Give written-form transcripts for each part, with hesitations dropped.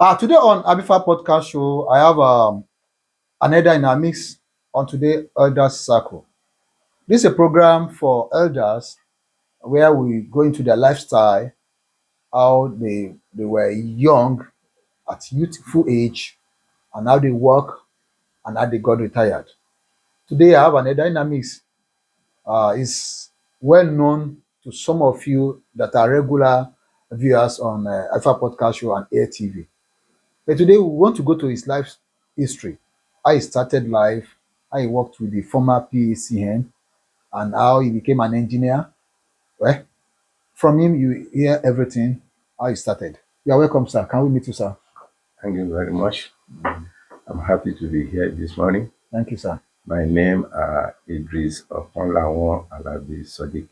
Today on Abifa Podcast Show, I have another in our mix on today Elders Circle. This is a program for elders where we go into their lifestyle, how they were young at youthful age, and how they work and how they got retired. Today I have another in our mix. Is well known to some of you that are regular viewers on Alpha Podcast Show and Air TV. But today we want to go to his life history, how he started life, how he worked with the former PACN, and how he became an engineer. Well, from him you hear everything, how he started. You are welcome, sir. Can we meet you, sir? Thank you very much. I'm happy to be here this morning. Thank you, sir. My name is Idris Okonlawon Alabi Sodiq.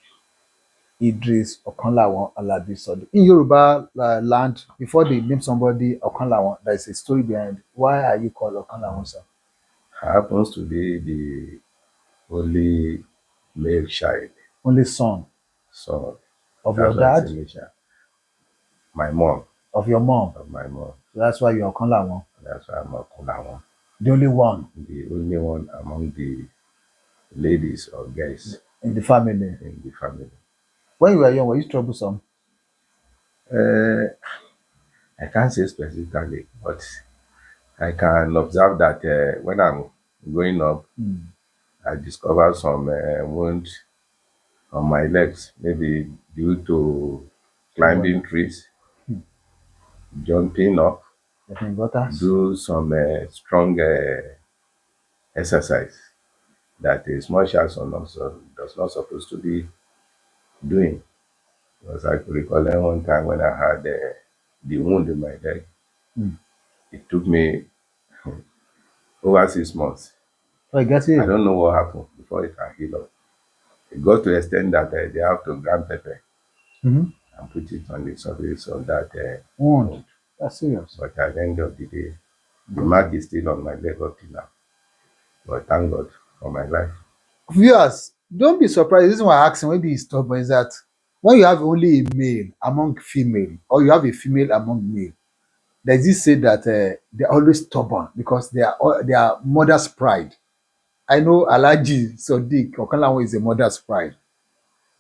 Idris Okanlawon Alabi Sodi. In Yoruba land, before they name somebody Okanlawon, there is a story behind why are you called Okanlawon, sir? Happens to be the only male child, Only son so of your that's why it's dad, Elisha. My mom, of your mom. of my mom. So that's why you're Okanlawon. That's why I'm Okonlawon, The only one the only one among the ladies or guys in the family. in the family. When you were young, were you troublesome? Uh, I can't say specifically, but I can observe that when I'm growing up, I discovered some wounds on my legs, maybe due to climbing trees, jumping up, Getting gutters? do some strong exercise that a small child does not supposed to be doing. Because I could recall one time when I had the wound in my leg. Mm. It took me over 6 months. So I get I it. don't know what happened before it can heal up. It got to the extent that they have to grind pepper Mm-hmm. and put it on the surface of that Wound. wound. That's serious. But at the end of the day, the mark is still on my leg up till now. But thank God for my life. Viewers, don't be surprised. The reason why I ask him, maybe he's stubborn, is that when you have only a male among female, or you have a female among male, there's this say that they're always stubborn because they are mother's pride. I know Alaji Sodiq Okanlawon is a mother's pride.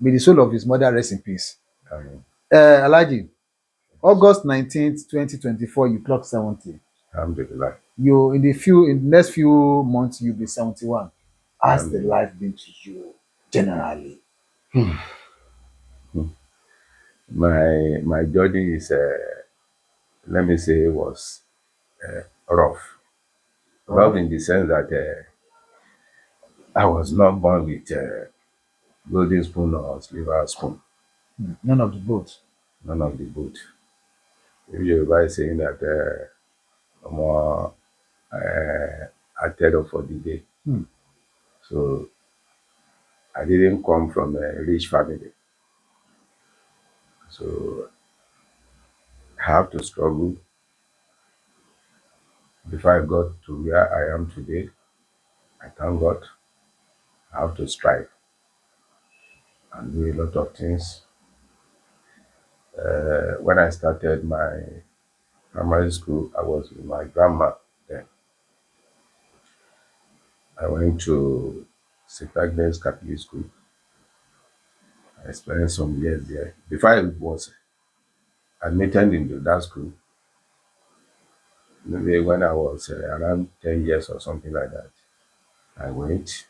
May the soul of his mother rest in peace. Amen. Alaji, August 19th, 2024, you clocked 70. Alhamdulillah. You in the next few months you'll be 71. How's the life been to you generally? My journey is, let me say, was rough. Rough in the sense that I was not born with golden spoon or silver spoon. None of the both. None of the both. If you're is saying that more I tell for the day. So I didn't come from a rich family. So I have to struggle before I got to where I am today. I thank God. I have to strive and do a lot of things. When I started my primary school, I was with my grandma then. I went to St. Agnes Catholic School. I spent some years there. Before I was admitted into that school, maybe when I was around 10 years or something like that, I went.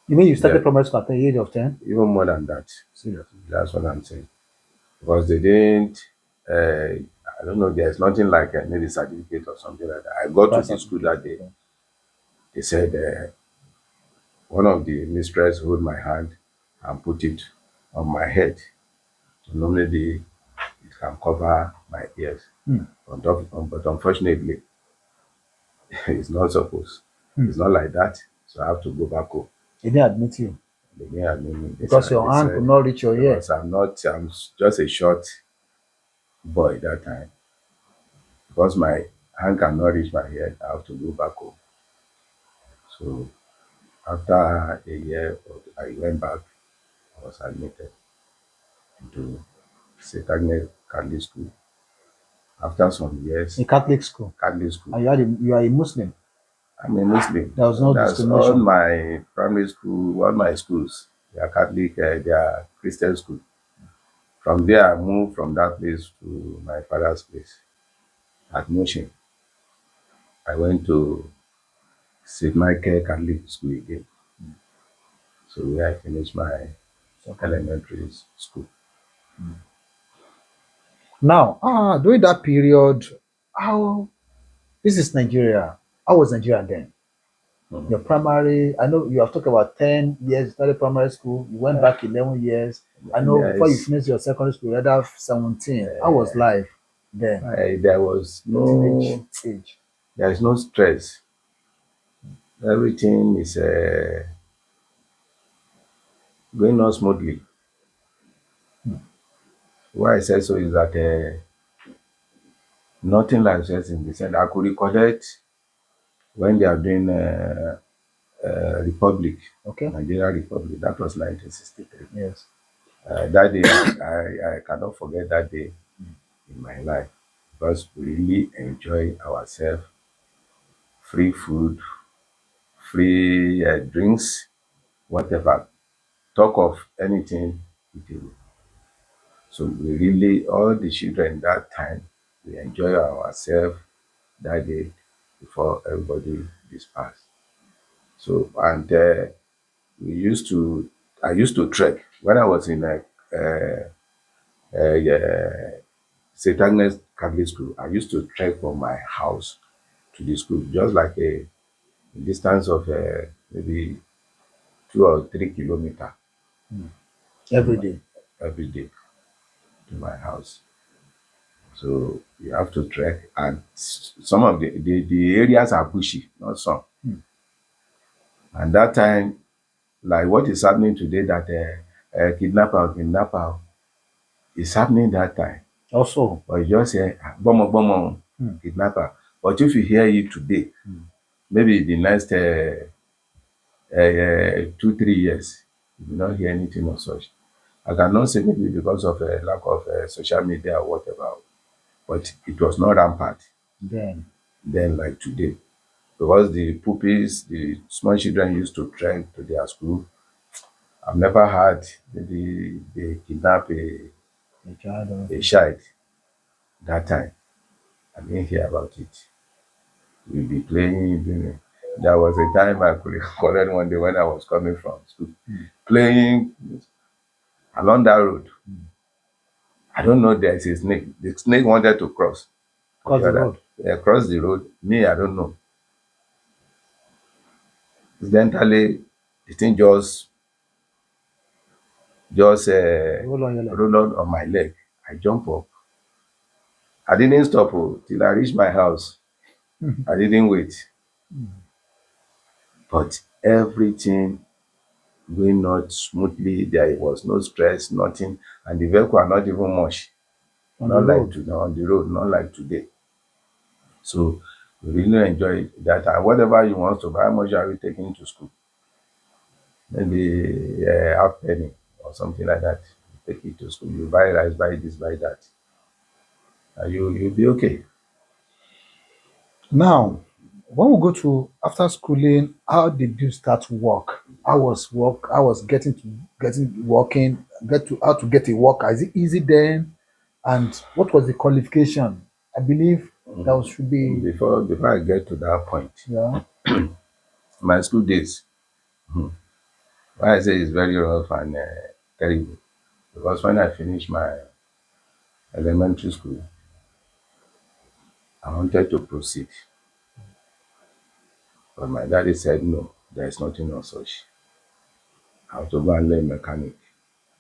You mean you started Then, primary school at the age of 10? even more than that. Serious. That's what I'm saying. Because they didn't, I don't know, there's nothing like maybe certificate or something like that. I got to the school that day. They said one of the mistress hold my hand and put it on my head. So normally it can cover my ears. But unfortunately, it's not supposed. It's not like that. So I have to go back home. They didn't admit you They didn't admit me. because your hand could not reach your ear. Because I'm just a short boy that time. Because my hand cannot reach my head, I have to go back home. So after a year, I went back. I was admitted into St. Agnes Catholic School. After some years, In Catholic school. Catholic school. And you are a Muslim. I'm a Muslim. There was no That's all discrimination. my primary school, all my schools. They are Catholic, they are Christian school. From there, I moved from that place to my father's place at Motion. I went to St. Michael Catholic School again. So where I finished my Secondary. elementary school. Now, during that period, how this is Nigeria. How was Nigeria then? Mhm. Your primary, I know you have talked about 10 years, you started primary school, you went back 11 years. I And know there before you is finished your secondary school, you had have 17. How was life then? there was Your teenage no age. there is no stress. Everything is going on smoothly. Why I said so is that nothing like stress in the sense I could recollect when they are doing Republic, Okay? Nigeria Republic. That was 1963. Yes. That day, I cannot forget that day in my life because we really enjoy ourselves. Free food, free drinks, whatever. Talk of anything eatable. So we really, all the children that time, we enjoy ourselves that day before everybody dispersed. So, and I used to trek when I was in a St. Agnes Catholic School. I used to trek from my house to the school, just like a distance of maybe 2 or 3 kilometers to Every my, day. every day to my house. So you have to trek, and some of the areas are bushy, not some. And that time, like what is happening today, that kidnapper is happening that time. Also, But you just say, bomo, bomo, kidnapper. But if you hear it today, maybe the next 2, 3 years, you will not hear anything of such. I cannot say maybe because of a lack of social media or whatever, but it was not rampant then, then like today. Because the pupils, the small children used to trek to their school. I've never had maybe they kidnap the child a also. child that time. I didn't hear about it. We'll be playing. There was a time I could collect one day when I was coming from school, playing along that road. I don't know, there's a snake. The snake wanted to cross to Cross the the other, road. cross the road. Me, I don't know. Incidentally, the thing just Roll on your leg. rolled on my leg. I jump up. I didn't stop till I reached my house. I didn't wait. But everything going on smoothly. There was no stress, nothing, and the vehicle are not even much. On the Not like road. to on the road, not like today. So we really enjoy that. And whatever you want to buy, how much are you taking to school? Maybe half penny or something like that. You take it to school. You buy rice, buy this, buy that. And you'll be okay. Now, when we go to after schooling, how did you start work? How was work? I was getting working, get to how to get a work. Is it easy then? And what was the qualification? I believe that should be Before I get to that point, yeah. my school days, why I say it's very rough and terrible. Because when I finished my elementary school, I wanted to proceed. But my daddy said, no, there is nothing of such. I have to go and learn mechanic.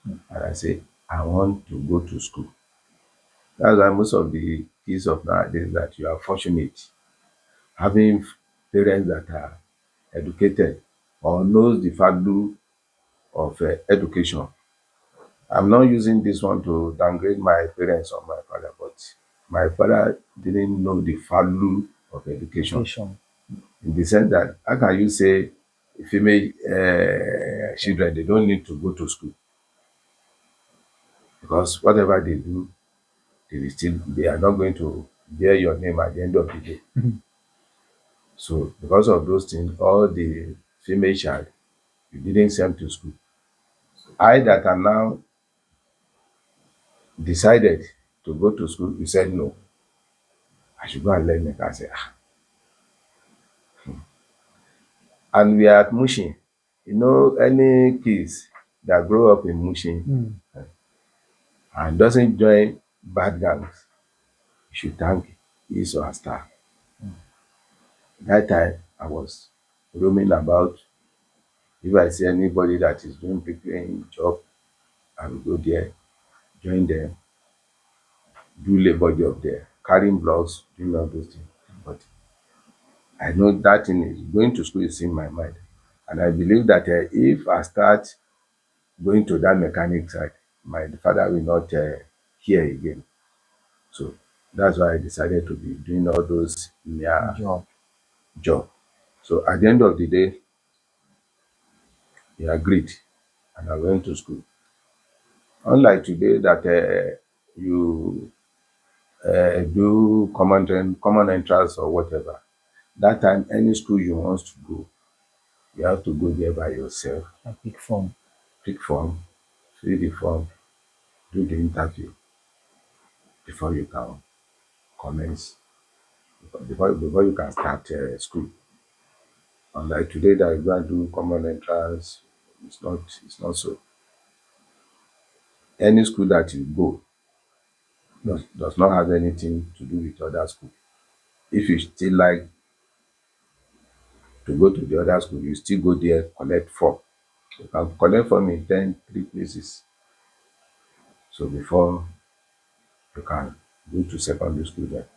And I said, I want to go to school. That's why most of the kids of nowadays that you are fortunate having parents that are educated or knows the value of education. I'm not using this one to downgrade my parents or my father, but my father didn't know the value of education Education. in the sense that how can you say female children they don't need to go to school because whatever they do they are not going to bear your name at the end of the day. So because of those things, all the female child, you didn't send to school. I that am now decided to go to school, you said no. I should go and learn it. I said, ah. And we are at Mushin. You know, any kids that grow up in Mushin and doesn't join bad gangs, you should thank his or her star. That time I was roaming about. If I see anybody that is doing preparing job, I will go there, join them, do labor job there, carrying blocks, doing all those things. But I know that thing is going to school is in my mind. And I believe that if I start going to that mechanic side, my father will not hear again. So that's why I decided to be doing all those near Job. job. So at the end of the day, he agreed and I went to school. Unlike today that you do common entrance or whatever, that time any school you want to go, you have to go there by yourself, A big form. pick form, fill the form, do the interview before you can commence, before you can start school. Unlike today that you go and do common entrance, it's not so. Any school that you go does not have anything to do with other school. If you still like to go to the other school, you still go there, collect form. You can collect form in 3 places. So before you can go to secondary school there.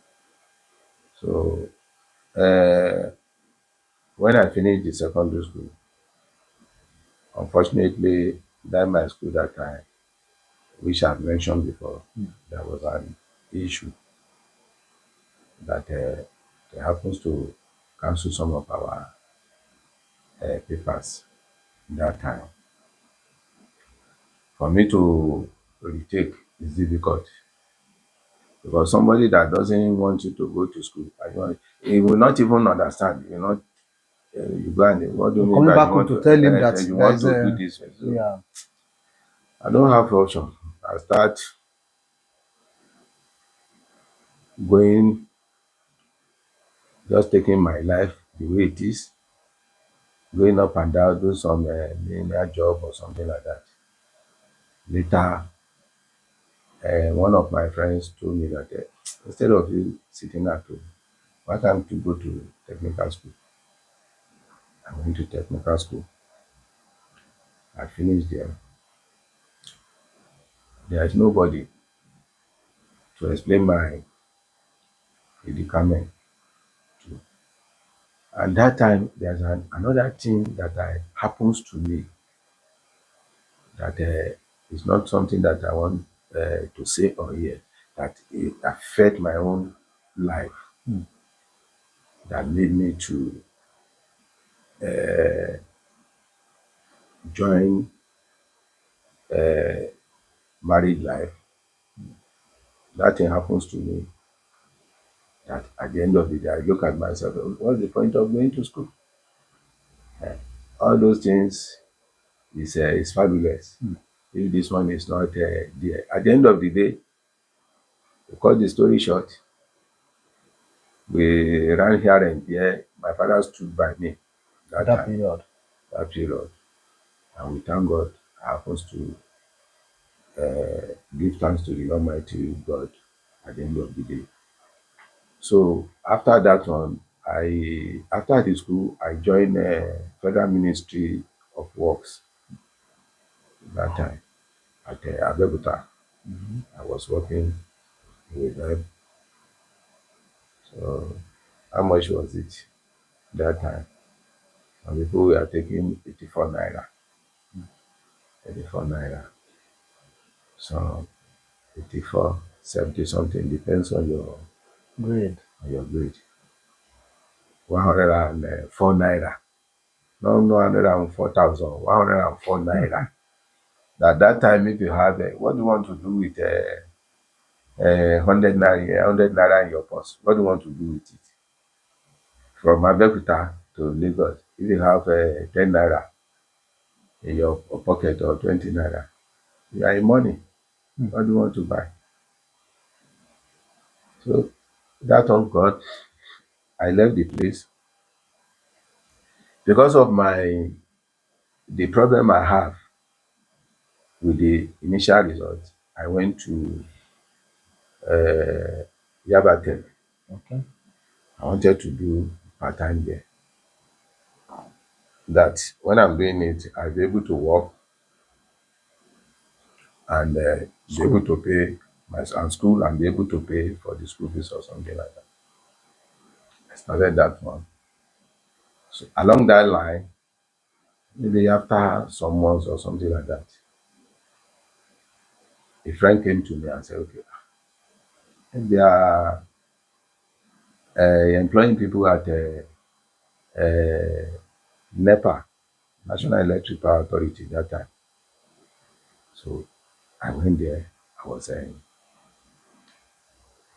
So when I finished the secondary school, unfortunately, that my school that time, which I've mentioned before, there was an issue that they happens to cancel some of our papers that time. For me to retake is difficult because somebody that doesn't want you to go to school, he will not even understand. You go and what do you You're mean coming by back home to tell him that you there want is to do a, this? So yeah. I don't have option. I start going, just taking my life the way it is, going up and down, do some linear job or something like that. Later, one of my friends told me that instead of you sitting at home, why can't you go to technical school? I went to technical school. I finished there. There is nobody to explain my predicament to. And that time, there's another thing that happens to me that is not something that I want to say or hear, that it affect my own life, that made me to join married life. That thing happens to me that at the end of the day, I look at myself, what's the point of going to school? All those things is fabulous. If this one is not there, at the end of the day, to cut the story short, we ran here and there. My father stood by me that That time, period. that period. And we thank God, happens to give thanks to the Almighty God at the end of the day. So after that one, after the school, I joined Federal Ministry of Works that time at Abeokuta. I was working with them. So how much was it that time? And people were taking 84 naira, 84 naira. So 84, 70 something, depends Great. on your grade. 104 naira. No, no, 104,000, 104 naira. At that time, if you have, what do you want to do with 100 naira in your purse. What do you want to do with it? From Abeokuta to Lagos, if you have 10 naira in your pocket or 20 naira, you are in money. What do you want to buy? So that one gone. I left the place because of the problem I have with the initial result. I went to Yaba Tech. Okay. I wanted to do part-time there. That when I'm doing it, I'll be able to work and be able to pay my school and be able to pay for the school fees or something like that. I started that one. So along that line, maybe after some months or something like that, a friend came to me and said, okay, if they are employing people at NEPA, National Electric Power Authority, that time. So I went there. I was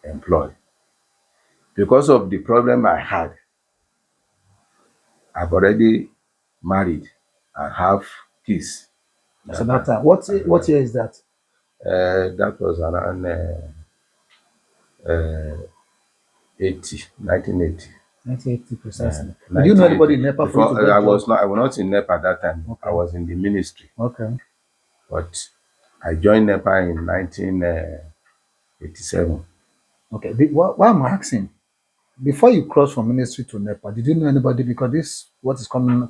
employed. Because of the problem I had, I've already married and have kids. So that time, what year is that? That was around 1980. 1980 precisely. Did you know 1980. anybody in NEPA for you to Before, get I job? was not in NEPA that time. Okay. I was in the ministry. Okay. But I joined NEPA in 1987. Okay. Why I'm asking, before you cross from ministry to NEPA, did you know anybody? Because this what is common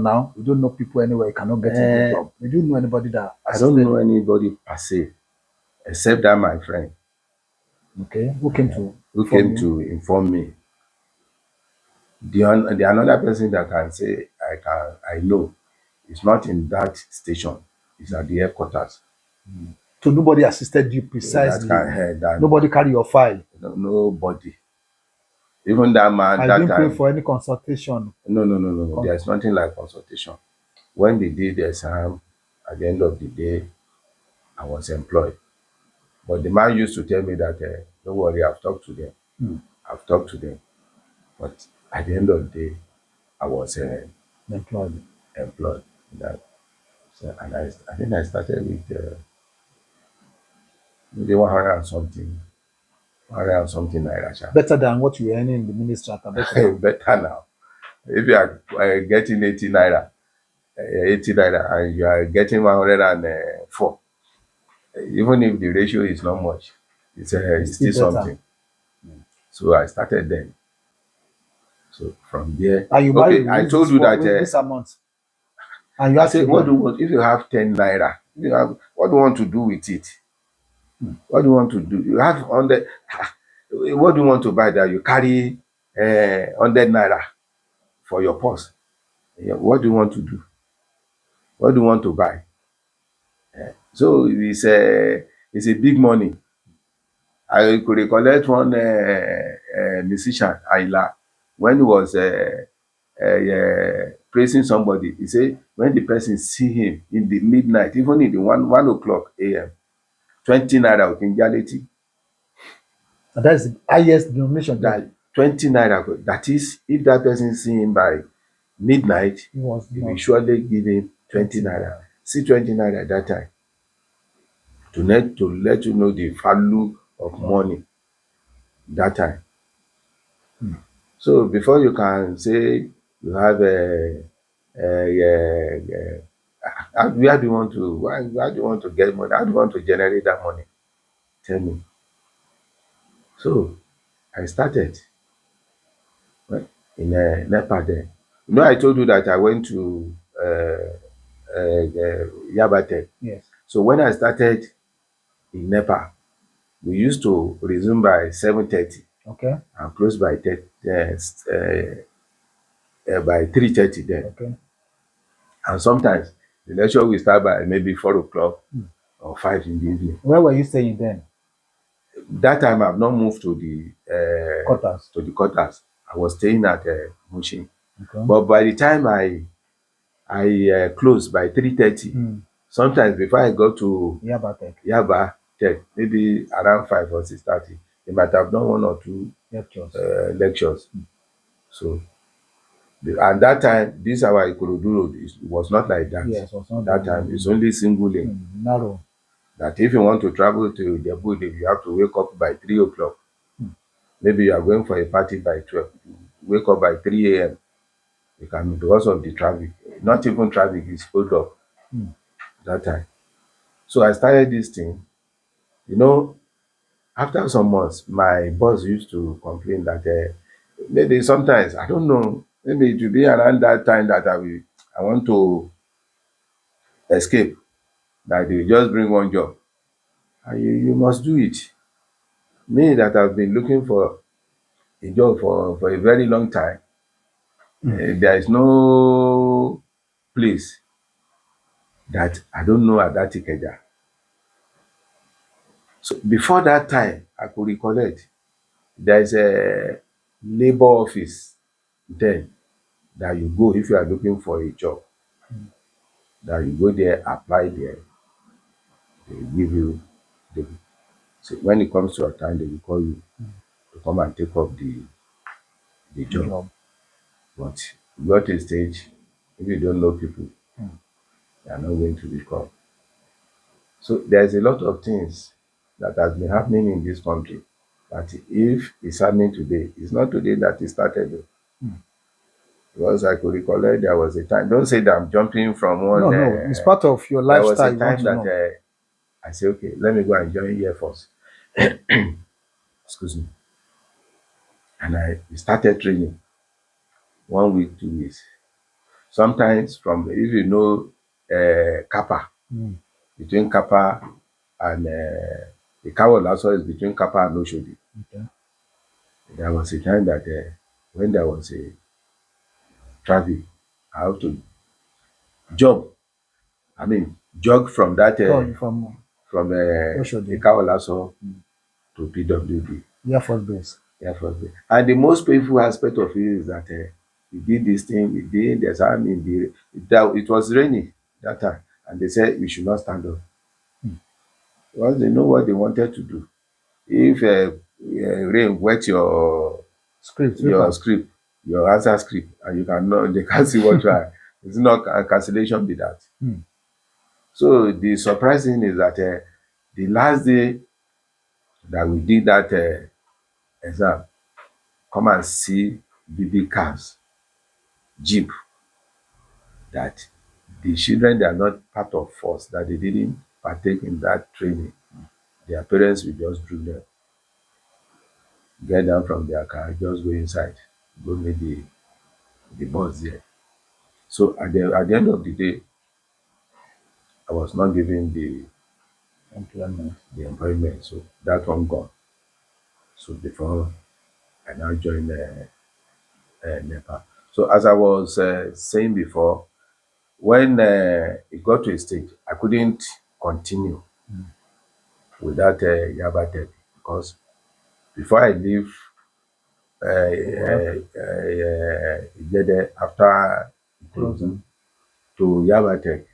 now. You don't know people anywhere. You cannot get a good job. Did you know anybody that I don't assisted know you? anybody per se, except that my friend Okay. Who came to who inform came you? to inform me. The another person that can say I know is not in that station. It's at the headquarters. So nobody assisted you So that precisely. can head that Nobody carry your file. nobody. Even that man I that didn't pay time. for any consultation. No. There's nothing like consultation. When they did the exam, at the end of the day, I was employed. But the man used to tell me that, don't worry, I've talked to them. I've talked to them. But at the end of the day, I was Employed. employed. That, so, and I think I started with maybe 100 and something, 100 and something naira. Better than what you were earning in the ministry at Abeokuta. Better now. If you are getting 80 naira, 80 naira, and you are getting 104, even if the ratio is not much, it's still Still better. something. So I started then. So from there, And you married okay, I with told you that. this amount. And you I have said, what do children. you want? If you have 10 naira, what do you want to do with it? What do you want to do? You have 100. What do you want to buy that you carry 100 naira for your purse? Yeah, what do you want to do? What do you want to buy? So it's a big money. I could recollect one musician, Ayla, when he was praising somebody. He said when the person see him in the midnight, even in the 1 o'clock a.m., 20 naira okinjaleti. And that is the highest denomination there. That 20 naira. That is, if that person see him by midnight, He was he will not surely give him 20 naira. See 20 naira at that time. To let you know the value of money that time. So before you can say you have where do you want to why do you want to get money? How do you want to generate that money? Tell me. So I started in NEPA there. You know, I told you that I went to Yaba Tech. yes. So when I started in NEPA, we used to resume by 7:30 Okay. and close by by 3:30 then. Okay. And sometimes the lecture will start by maybe 4 o'clock or 5 in the evening. Where were you staying then? That time I've not moved to the Quarters. quarters. I was staying at Mushin. Okay. But by the time I closed by 3:30, sometimes before I go to Yaba Tech. Yaba, 10, maybe around 5 or 6:30, they might have done one or two Lectures. lectures. So and that time, this our Ikorodu road was not like that. Yes, was not That very time it's only single lane. narrow. That if you want to travel to Dept, you have to wake up by 3 o'clock. Maybe you are going for a party by 12. You wake up by 3 a.m. You can, because of the traffic. Not even traffic, it's hold up that time. So I started this thing. You know, after some months, my boss used to complain that maybe sometimes, I don't know, maybe it will be around that time that I want to escape, that they just bring one job. And you must do it. Me that have been looking for a job for a very long time, there is no place that I don't know at that Ikeja. So before that time, I could recollect there is a labor office then that you go if you are looking for a job. That you go there, apply there, they give you the, so when it comes to your time, they will call you to come and take up the job. Job. But you got to a stage, if you don't know people, they are not going to be called. So there's a lot of things that has been happening in this country. But if it's happening today, it's not today that it started. Because I could recollect there was a time, don't say that I'm jumping from one, No, it's part of your there was lifestyle. a You want time to that know. I said, okay, let me go and join Air Force. Excuse me. And I started training 1 week, 2 weeks. Sometimes from, if you know Kappa, between Kappa and the Kawol also is between Kappa and Oshodi. Okay. There was a time that when there was a traffic, I have to jog. I mean, jog from that from Oshodi. Ikawolaso to PWD, Air Force Base. Air Force Base. And the most painful aspect of it is that we did this thing, we did, there's I mean, it was raining that time, and they said we should not stand up. Because they know what they wanted to do. If rain wet Script. your script, your answer script, and you cannot, they can't see what you are. It's not a cancellation be that. So the surprising is that the last day that we did that exam, come and see baby cars, jeep, that the children, they are not part of force, that they didn't partake in that training. Their parents will just drew them, get down from their car, just go inside, go meet the boss there. So at the end of the day, I was not given Employment. the employment, so that one gone. So before I now joined NEPA. So as I was saying before, when it got to a stage, I couldn't continue with that Yaba Tech, because before I leave Igede after Ikorodu to Yaba Tech,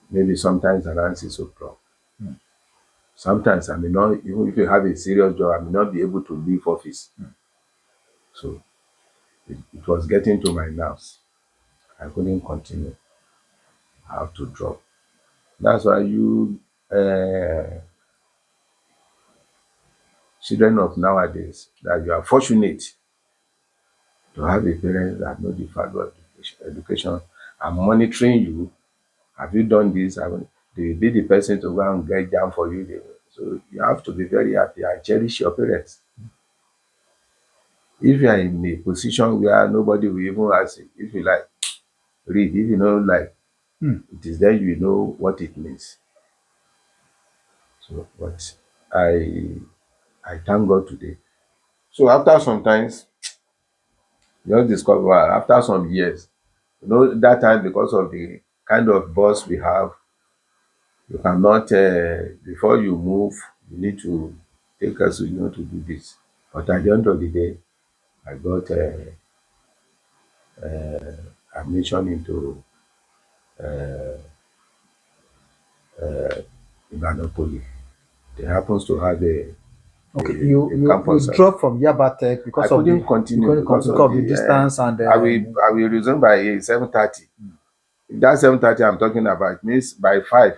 maybe sometimes around 6 o'clock. Sometimes I may not, even if you have a serious job, I may not be able to leave office. So it was getting to my nerves. I couldn't continue. I have to drop. That's why you children of nowadays, that you are fortunate to have a parent that know the value of education and monitoring you. Have you done this? They will be the person to go and get down for you. So you have to be very happy and cherish your parents. If you are in a position where nobody will even ask you, if you like, read. If you know, like, it is then you know what it means. So, but I I thank God today. So after sometimes, you just discover after some years, that time, because of the kind of boss we have, you cannot before you move, you need to take us, to do this. But at the end of the day, I got admission into Ibadan Poly. They happens to have Okay, a you campus. dropped from Yaba Tech I because of the couldn't continue because because of of the the. distance and I will resume by 7:30. That 7:30 I'm talking about means by 5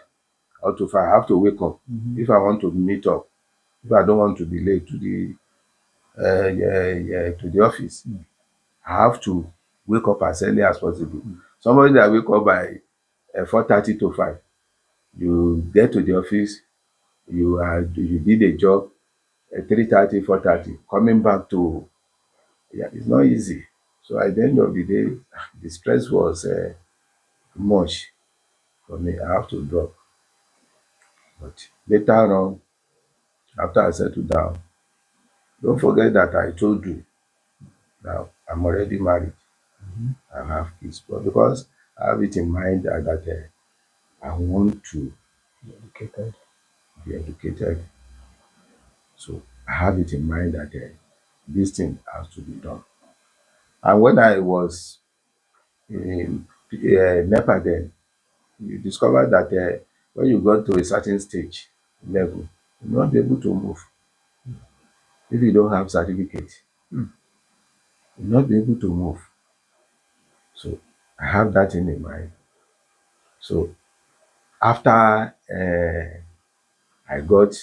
or to 5 I have to wake up if I want to meet up. If I don't want to be late to the office, I have to wake up as early as possible. Somebody that wake up by 4:30 to 5, you get to the office, you did a job at 3:30, 4:30, coming back to, yeah, it's not easy. So at the end of the day, the stress was much for me. I have to drop. But later on, after I settled down, don't forget that I told you now I'm already married. I have kids, but because I have it in mind that I want to educated. be educated, so I have it in mind that this thing has to be done. And when I was in NEPA then, you discover that when you got to a certain stage level, you will not be able to move if you don't have certificate. You will not be able to move. So I have that thing in mind. So after I got,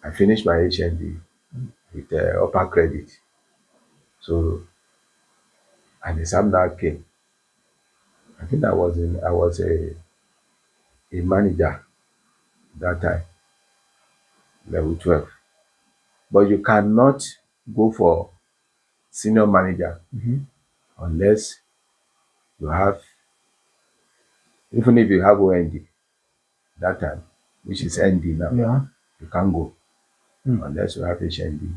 I finished my HND with upper credit. So and the exam now came. I think I was a manager that time, level 12. But you cannot go for senior manager unless you have, even if you have OND that time, which is ND now, Yeah. you can't go unless you have HND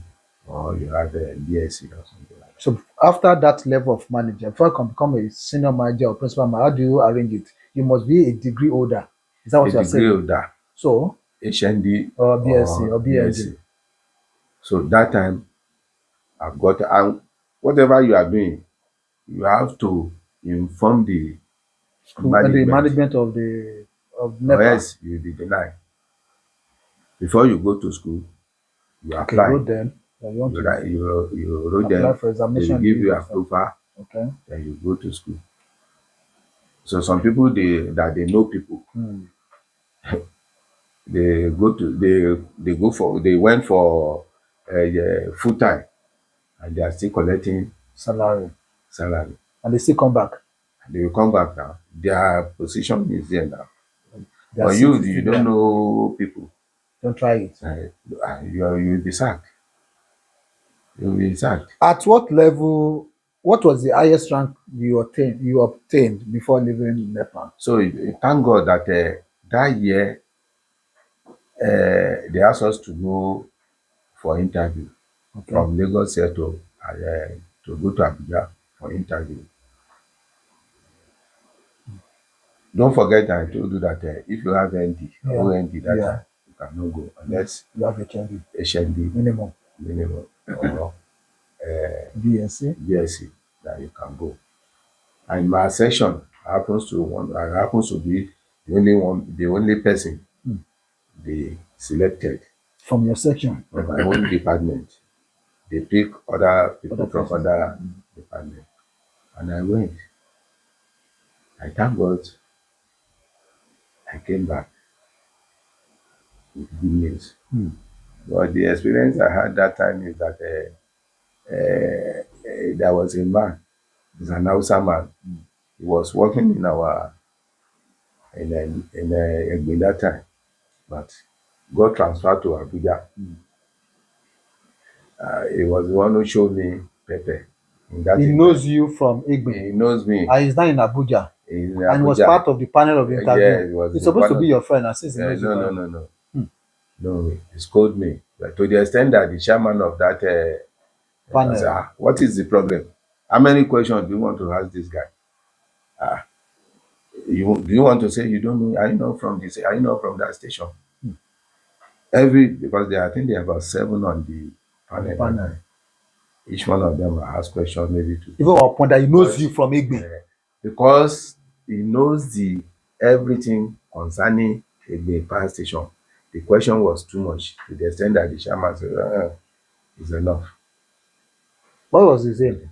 or you have a BSc or something like that. So after that level of manager, before you can become a senior manager or principal manager, how do you arrange it? You must be a degree holder. Is that A what you are degree saying? holder, So HND or BSc or or BNG. BSc. So that time I've got, and whatever you are doing, you have to inform the School and the management, management of the of or NEPA. else you'll be denied. Before you go to school, you Okay, you apply, wrote them. Then you want you to write, you wrote apply them, for they will examination give leave you or something. approval, Okay. then you go to school. So some people they know people, they went for full time and they are still collecting Salary. salary. And they still come back. They will come back now. Their position is there now. Their But seat is you still don't there. know people. Don't try it. You'll be sacked. You'll be sacked. At what level, what was the highest rank you obtained before leaving NEPA? So thank God that that year they asked us to go for interview Okay. from Lagos here to go to Abuja for interview. Don't forget that I told you that if you have ND or Yeah. OND that Yeah. time, you cannot go unless You have HND. HND Minimum. minimum or BSc. BSc that you can go. And my section I happens to be the only person they selected From your section. from my own department. They pick other Other people from persons. other department. And I went. I thank God I came back with good news. But the experience I had that time is that there was a man, he's an Hausa man. He was working in Egbin that time, but got transferred to Abuja. He was the one who showed me Pepe in that He knows interview. you from Egbin. He knows me. And he's now in Abuja. He's in And was Abuja. part of the panel of Yeah, interview. he was He's supposed one to be of your friend, and since he knows you no, very no, well. no, no. No, he scolded me. But to the extent that the chairman of that I said, Panel. what is the problem? How many questions do you want to ask this guy? Do you want to say you don't know? Are you not from this? Are you not from that station? Because I think there are about 7 on the On the panel. panel. Each one of them will ask questions maybe to Even upon that, he knows But, you from Egbin. because he knows the everything concerning the power station. The question was too much to the extent that the chairman said, it's enough. What was his aim?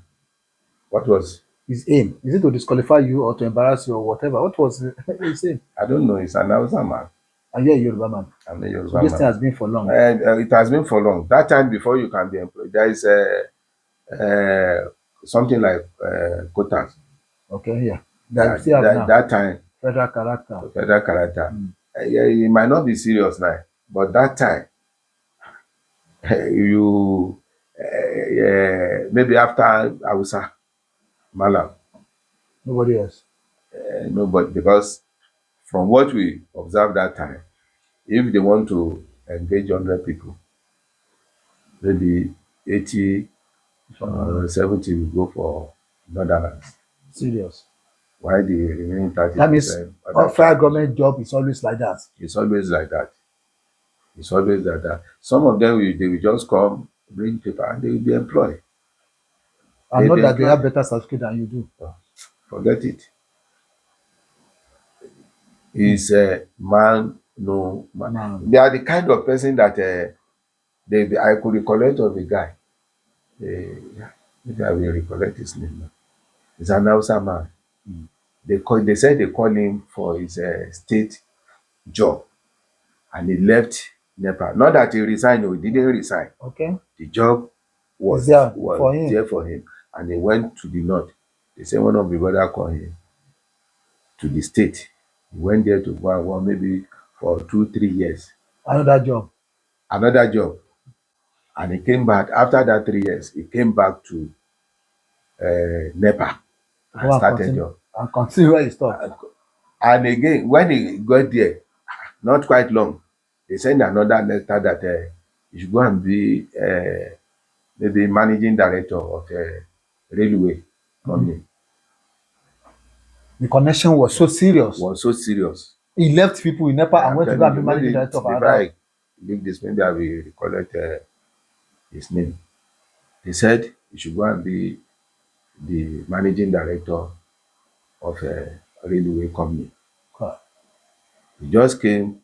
What was, His aim? Is it to disqualify you or to embarrass you or whatever? What was his aim? I don't know, it's an Hausa man. And you're a Yoruba man. I'm a So Yoruba this thing man. has been for long. It has been for long. That time before you can be employed, there is something like quotas. Okay, yeah. That we That, still have that, now. that time, Federal character. federal character. Yeah, it might not be serious now, but that time, you maybe after Hausa, Malam, Nobody else. nobody, because from what we observed that time, if they want to engage 100 people, maybe 80 or 70 will go for Northerners. Serious. Why the remaining 30%? That means federal government job is always like that. It's always like that. It's always like that. Some of them they will just come, bring paper, and they will be employed. And not that they have better certificate than you do. Forget it. It's a man, no man. They are the kind of person that I could recollect of a guy. Maybe I will recollect his name now. He's an Hausa man. They said they call him for his state job, and he left NEPA. Not that he resigned, no, he didn't resign. Okay. The job was there for him, and he went to the north. They say one of the brother called him to the state. He went there to go and work maybe for 2-3 years. Another job. And he came back after that 3 years. He came back to NEPA and started job. And continue where he stopped. And again, when he got there, not quite long, they sent another letter that he should go and be maybe managing director of a railway company. The connection was so serious. He left people in NEPA and went to go and be managing director of another. Before I leave this, maybe I will recollect his name. He said he should go and be the managing director of a railway company. Okay. He just came,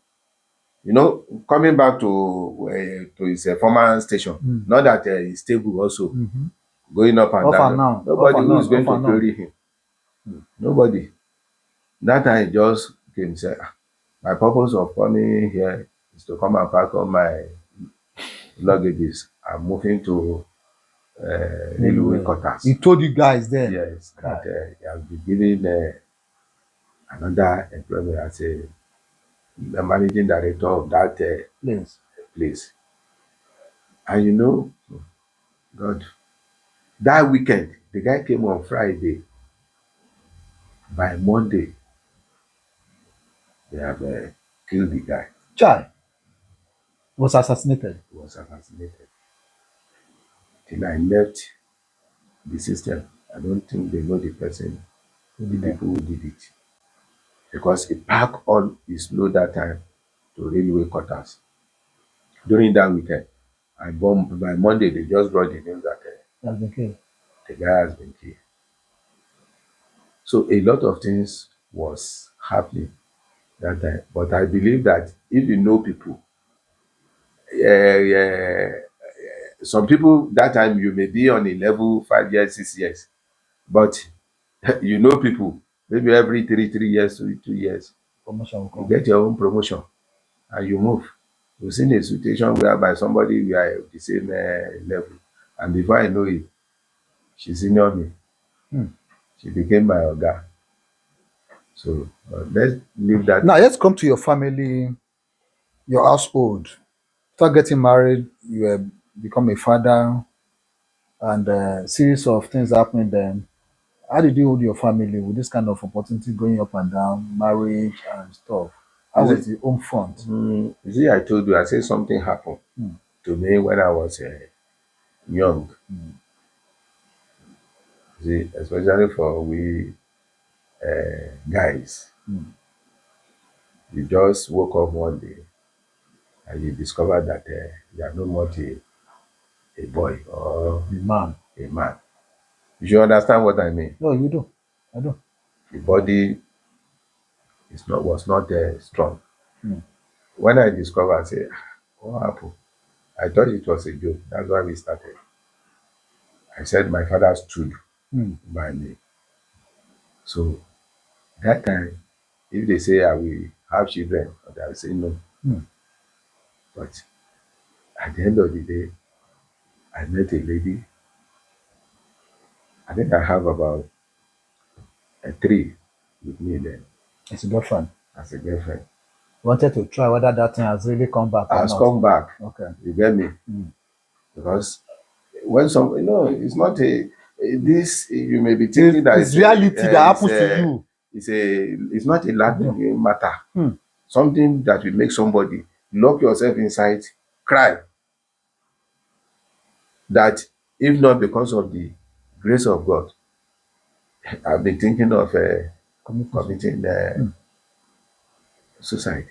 coming back to his former station. Not that he's stable also, going up and down. Nobody who is going to query him. Nobody. That time he just came and said, my purpose of coming here is to come and pack all my luggages. I'm moving to railway quarters. He told you guys then? Yes, that he has been given another employment as a managing director of that place. And God, that weekend, the guy came on Friday. By Monday, they have killed the guy. Chai was assassinated. Till I left the system, I don't think they know the person, the people who did it. Because he parked all his load that time to railway quarters during that weekend. And by Monday, they just brought the news that the guy has been killed. So a lot of things was happening that time. But I believe that if you know people, some people that time you may be on a level 5 years, 6 years, but you know people, maybe every 3 years, 2 years, you get your own promotion and you move. We've seen a situation whereby somebody we are at the same level, and before I know it, she senior me. She became my oga. So let's leave that. Now let's come to your family, your household. After getting married, you become a father, and a series of things happening then. How did you hold your family with this kind of opportunity going up and down, marriage and stuff? How was the home front? You see, I told you, I said something happened to me when I was young. See, especially for we guys. You just woke up one day and you discover that you are no more a boy or A man. You should understand what I mean. No, you do. I do. The body was not strong. When I discovered, I say, what happened? I thought it was a joke. That's why we started. I said my father stood by me. So that time, if they say I will have children, I will say no. But at the end of the day, I met a lady. I think I have about three with me then It's a girlfriend. as a girlfriend. Wanted to try whether that thing has really come back or Has not. come back. Okay. You get me? Because when some, it's not this. You may be thinking that It's reality that happens to you. it's not a laughing matter. Something that will make somebody lock yourself inside, cry. That if not because of the grace of God, I've been thinking of committing suicide.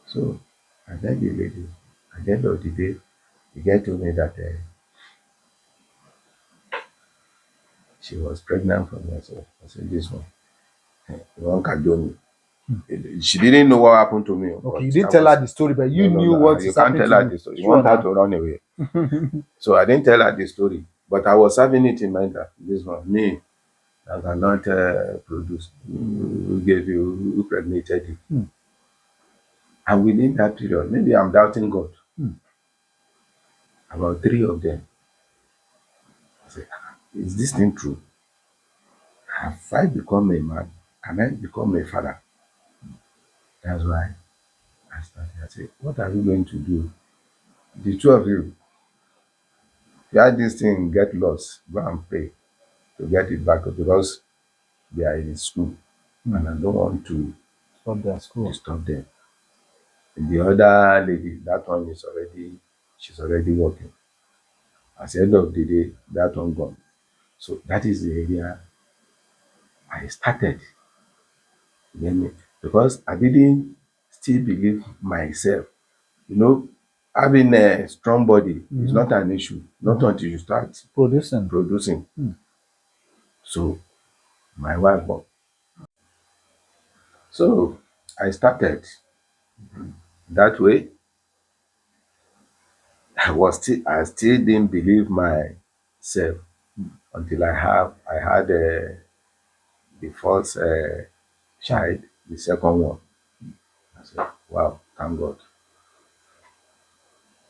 So I beg the lady. At the end of the day, he get to me that she was pregnant for me. So I said, this one can do me. She didn't know what happened to me. Okay, you didn't tell her the story, but you knew what You is can't happening tell to her you. the story. You Sure want her now. to run away. So I didn't tell her the story. But I was having it in mind that this one, me, I cannot produce. Who gave you, who pregnated you? And within that period, maybe I'm doubting God. About three of them. I said, is this thing true? Have I become a man? Can I become a father? That's why I started. I said, what are we going to do? The two of you, if you had this thing get lost, go and pray to get it back because they are in school and I don't want to Stop their school. disturb them. And the other lady, that one is already, she's already working. At the end of the day, that one gone. So that is the area I started. You get me? Because I didn't still believe myself. You know, having a strong body is not an issue, not until you start producing. So my wife born. So I started that way. I still didn't believe myself until I had the first child, the second one. I said, wow, thank God.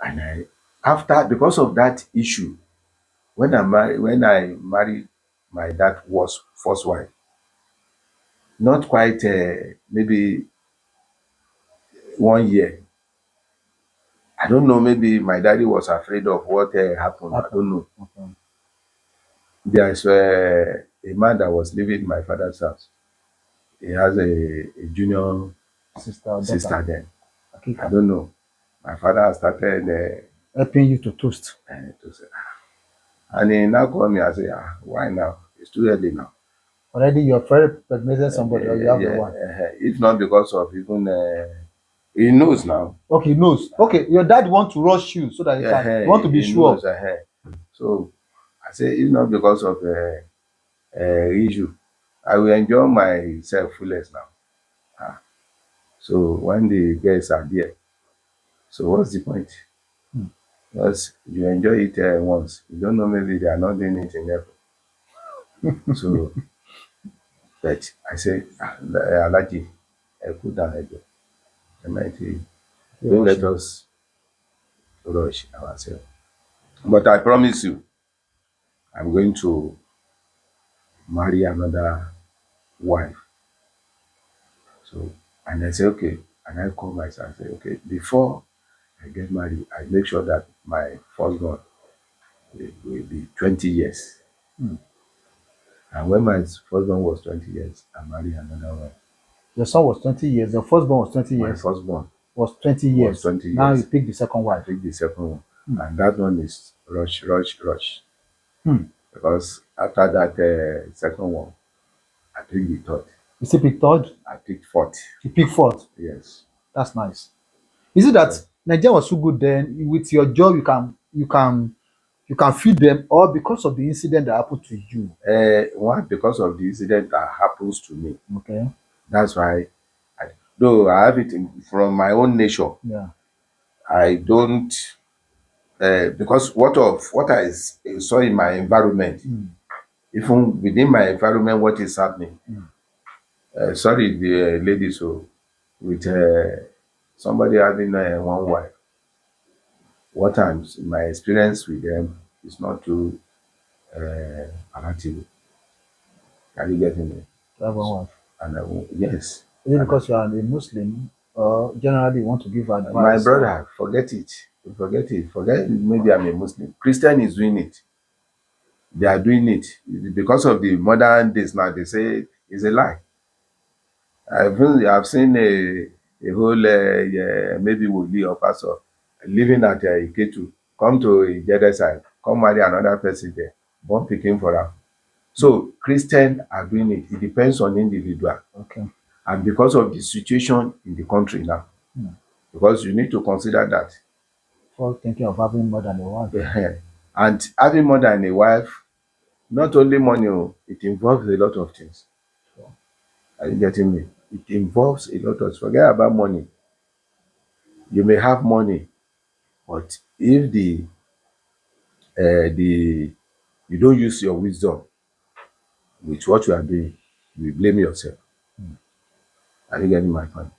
And because of that issue, when I married my dad was first wife, not quite maybe 1 year. I don't know, maybe my daddy was afraid of what happened. I don't know. Okay. There's a man that was living in my father's house. He has a junior sister then. Okay. I don't know. My father started Helping you to toast. to say, and he now called me and say, why now? It's too early now. Already you're very impregnated somebody or you have the one. If not because of even he knows now. Okay, he knows. Okay, your dad want to rush you so that you want to be he sure. knows, So I say, if not because of issue, I will enjoy myself fullest now. So when the girls are there, so what's the point? Because you enjoy it once. You don't know, maybe they are not doing it in heaven. So, but I say, Alaji, put down Ejo. Don't let us rush ourselves. But I promise you, I'm going to marry another wife. So, and I say, okay. And I call myself and say, okay, before I get married, I make sure that my firstborn will be 20 years. And when my firstborn was 20 years, I married another one. Your son was 20 years. Your firstborn was 20 My years. firstborn Was 20 years. was 20 years. Now you pick the second I wife. picked the second one. And that one is rush. Because after that second one, I picked the third. You still pick third? I picked fourth. You pick fourth. Yes. That's nice. Is it that Nigeria was so good then with your job you can feed them, or because of the incident that happened to you? One, because of the incident that happens to me. Okay. That's why Though I have it from my own nature. Yeah. I don't because what I saw in my environment, even within my environment, what is happening. Sorry, the ladies, so with somebody having one wife, what I'm my experience with them is not too palatable. Can you get me? To have one wife. And yes, Is it and because you are a Muslim, or generally you want to give my advice? brother, forget it. Forget it. Forget maybe I'm a Muslim. Christian is doing it. They are doing it because of the modern days now. They say it's a lie. I've seen a whole yeah, maybe Woli or pastor living at Iketu, come to Ijede side, come marry another person there, born pikin for am. So Christians are doing it. It depends on individual, Okay. and because of the situation in the country now, because you need to consider that. For thinking of having more than a wife. And having more than a wife, not only money, oh, it involves a lot of things. So, Are you getting me? It involves a lot of, forget about money. You may have money, but if the you don't use your wisdom with what you are doing, you will blame yourself. Are you getting my point?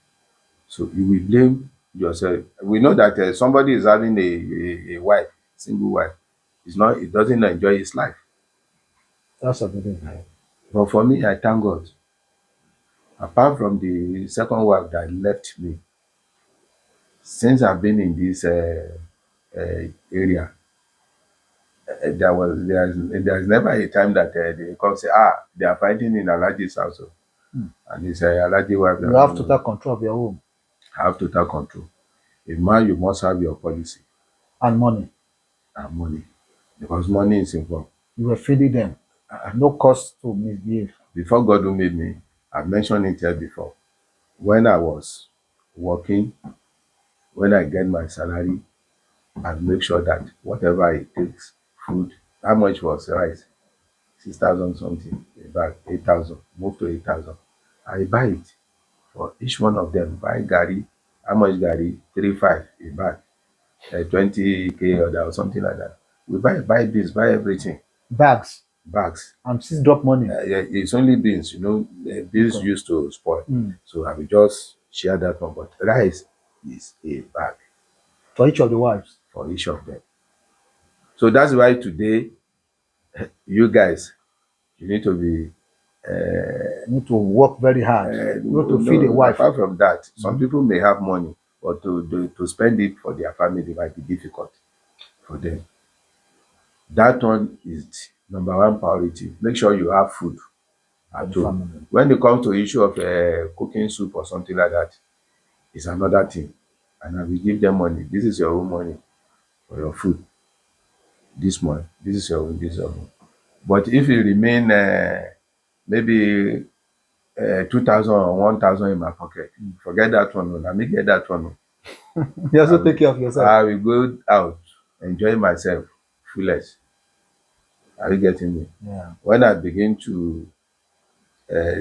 So you will blame yourself. We know that somebody is having a wife, single wife. It's not, it doesn't enjoy his life. that's a belief. But for me, I thank God. Apart from the second wife that left me, since I've been in this area, there's never a time that they come say, they are fighting in Alaji's house, oh, and it's Alaji wife. You have total control of your home Have total control. A man, you must have your policy and money. and money, because money is involved. You were feeding them. No cost to misbehave. Before God who made me, I've mentioned it here before. When I was working, when I get my salary, I make sure that whatever it takes, food, how much was rice? 6,000 something, a bag, 8,000, move to 8,000. I buy it for each one of them. Buy Gary, how much Gary? 3,500 a bag, 20K or something like that. We buy this, buy everything, Bags. bags. And since drop money. Yeah, it's only beans, beans Okay. used to spoil. So I will just share that one. But rice is a bag For each of the wives. for each of them. So that's why today, you guys, you need to be You need to work very hard. You need to feed a no, wife. apart from that, some people may have money, but to spend it for their family might be difficult for them. That one is number one priority. Make sure you have food For at the home. family. When it comes to issue of cooking soup or something like that, it's another thing. And I will give them money. This is your own money for your food. This month, this is your own, this is your own. But if you remain maybe 2,000 or 1,000 in my pocket, forget that one. Oh, let me get that one. Oh. You I also will, take care of yourself. I will go out, enjoy myself, fullest. Are you getting me? Yeah. When I begin to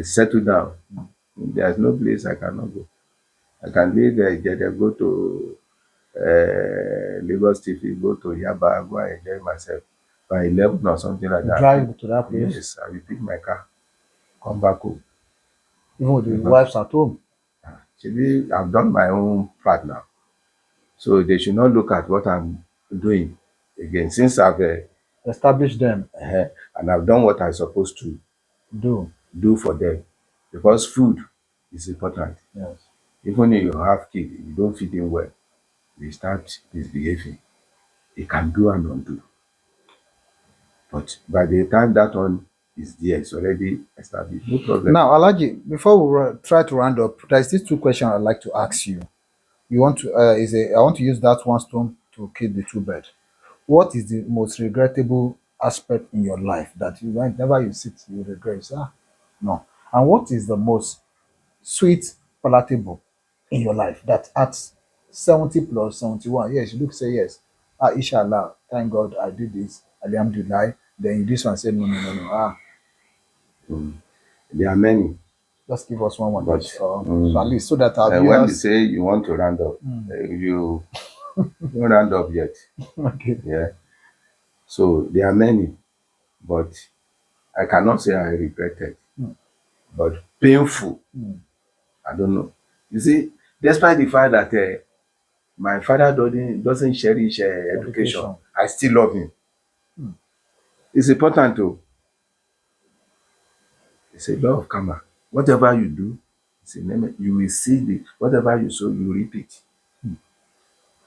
settle down, there's no place I cannot go. I can leave go to Lagos TV, go to Yaba, go and enjoy myself. By 11 or something like You that. drive to that place. Yes, I will pick my car, come back home. Even with the Because wives at home. actually, I've done my own part now. So they should not look at what I'm doing again. Since I've Establish them. and I've done what I'm supposed to Do. do for them, because food is important. Yes. Even if you have kid, you don't feed him well, they start misbehaving. He can do and undo. But by the time that one is there, it's already established. No problem. Now, Alaji, before we try to round up, there's these two questions I'd like to ask you. You want to I want to use that one stone to kill the two birds. What is the most regrettable aspect in your life that you whenever you sit you regret? You say, no. And what is the most sweet palatable in your life that at 70 plus 71? Yes, you look say yes. Inshallah, thank God I did this. Alhamdulillah. Then you this one say no. There are many. Just give us 1 minute. But So at least so that our when you viewers. say you want to round up, you don't round up yet. Okay. Yeah. So there are many, but I cannot say I regretted. But painful, I don't know. You see, despite the fact that my father doesn't cherish education, I still love him. It's important to. It's a law of karma. Whatever you do, you will see the whatever you sow, you reap it.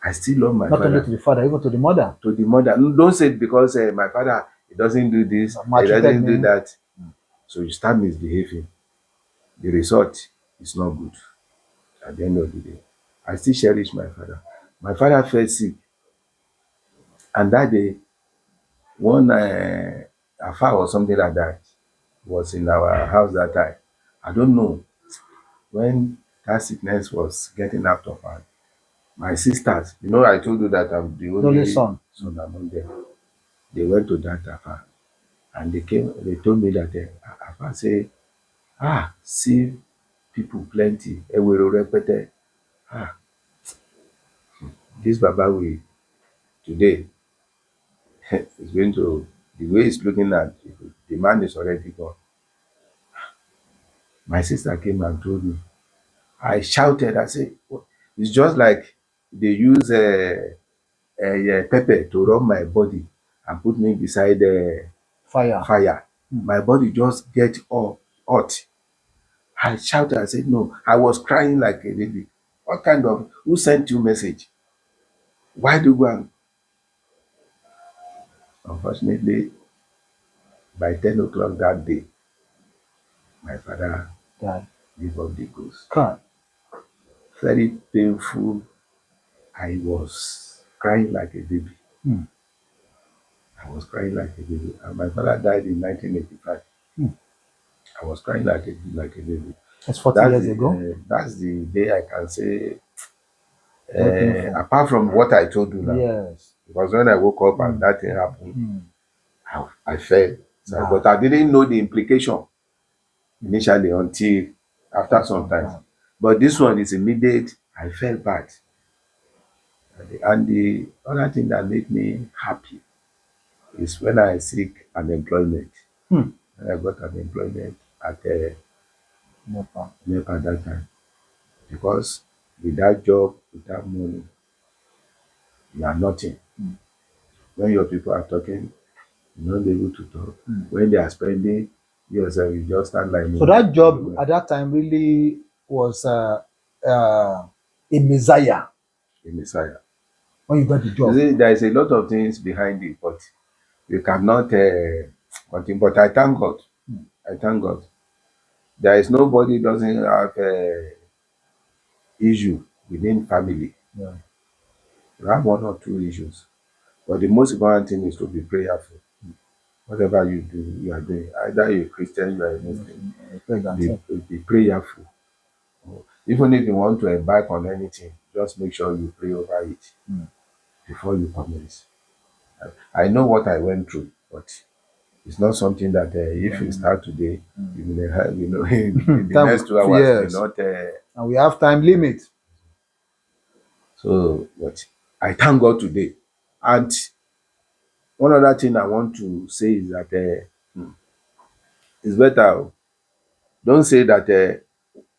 I still love my Not only father. to the father, even to the mother. To the mother. No, don't say it because my father he doesn't do this, he Maltreated doesn't do me. that. So you start misbehaving. The result is not good at the end of the day. I still cherish my father. My father fell sick, and that day, one affair or something like that was in our house that time. I don't know when that sickness was getting out of hand. My sisters, I told you that I'm the The only only son. son among them. They went to that affair and they told me that affair say, see people plenty, ewero repete. This Baba will today is going to, the way he's looking at the man is already gone. My sister came and told me. I shouted, I said, it's just like they use pepper to rub my body and put me beside the Fire. fire. My body just get all hot. I shouted, I said, no. I was crying like a baby. What kind of, who sent you message? Why do you go and, unfortunately, by 10 o'clock that day, my father Died. gave up the ghost. Can't. Very painful. I was crying like a baby. I was crying like a baby. And my father died in 1985. I was crying like a baby. That's 40 years ago. That's the day I can say, Very painful. apart from what I told you now, Yes. because when I woke up and that thing happened, I felt sad. But I didn't know the implication initially until after some time. But this one is immediate. I felt bad. And the other thing that made me happy is when I seek unemployment. When I got unemployment at NEPA that time. Because without job, without money, you are nothing. When your people are talking, you're not able to talk. When they are spending, yourself, you just stand like So that job at that time really was a messiah a messiah. when you got the You job. see, there is a lot of things behind it, but you cannot continue. But I thank God. I thank God. There is nobody doesn't have issue within family. Yeah. You have one or two issues. But the most important thing is to be prayerful. Whatever you do, you are doing. Either you're a Christian, you are a Muslim. Be prayerful. Even if you want to embark on anything, just make sure you pray over it before you commence. I know what I went through, but it's not something that if you start today, you will have, in the next 2 hours, may not. And we have time limit. So, but I thank God today. And one other thing I want to say is that it's better. Don't say that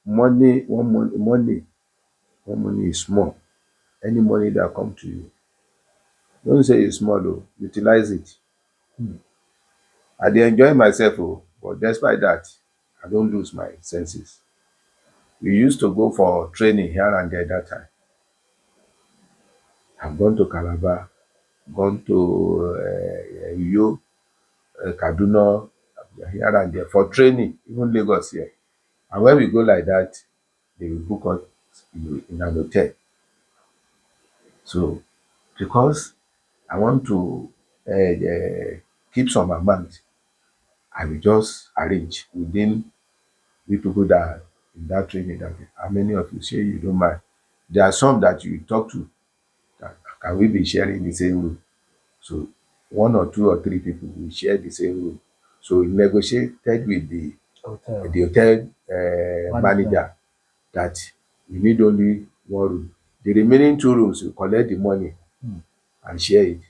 one money is small. Any money that come to you, don't say it's small though. Utilize it. I dey enjoy myself but despite that, I don't lose my senses. We used to go for training here and there that time. I've gone to Calabar, gone to Uyo, Kaduna, here and there for training, even Lagos here. And when we go like that, they will book us in an hotel. So because I want to keep some amount, I will just arrange within we people that are in that training that how many of you say you don't mind. There are some that you talk to that can we be sharing the same room. So one or two or three people will share the same room. So we negotiated with the Hotel. the hotel Management. manager that you need only one room. The remaining two rooms you collect the money Mm. and share it.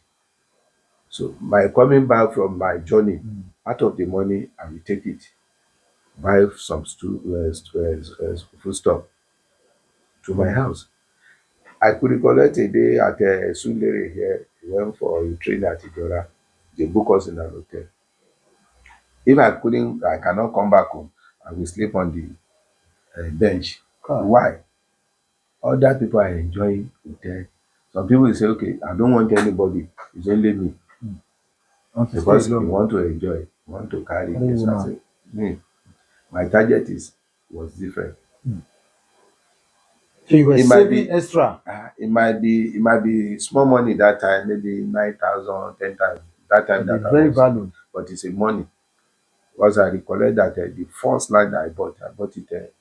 So my coming back from my journey, Mm. part of the money I will take it, buy some foodstuff to my Yeah. house. I could recollect a day at Sulere here. We went for a train at Idora. They book us in an hotel. If I cannot come back home, I will sleep on the bench. Car. Why? Other people are enjoying hotel. Some people will say, okay, I don't want anybody. It's only me. Mm. Want to stay Because you alone. want to enjoy, you want to carry Carry this. I woman. say, me, my target was different. Mm. So you were It might saving be extra. it might be small money that time, maybe 9,000, 10,000. That time But that it's I very was, valued. but it's a money. Because I recollect that the first land I bought it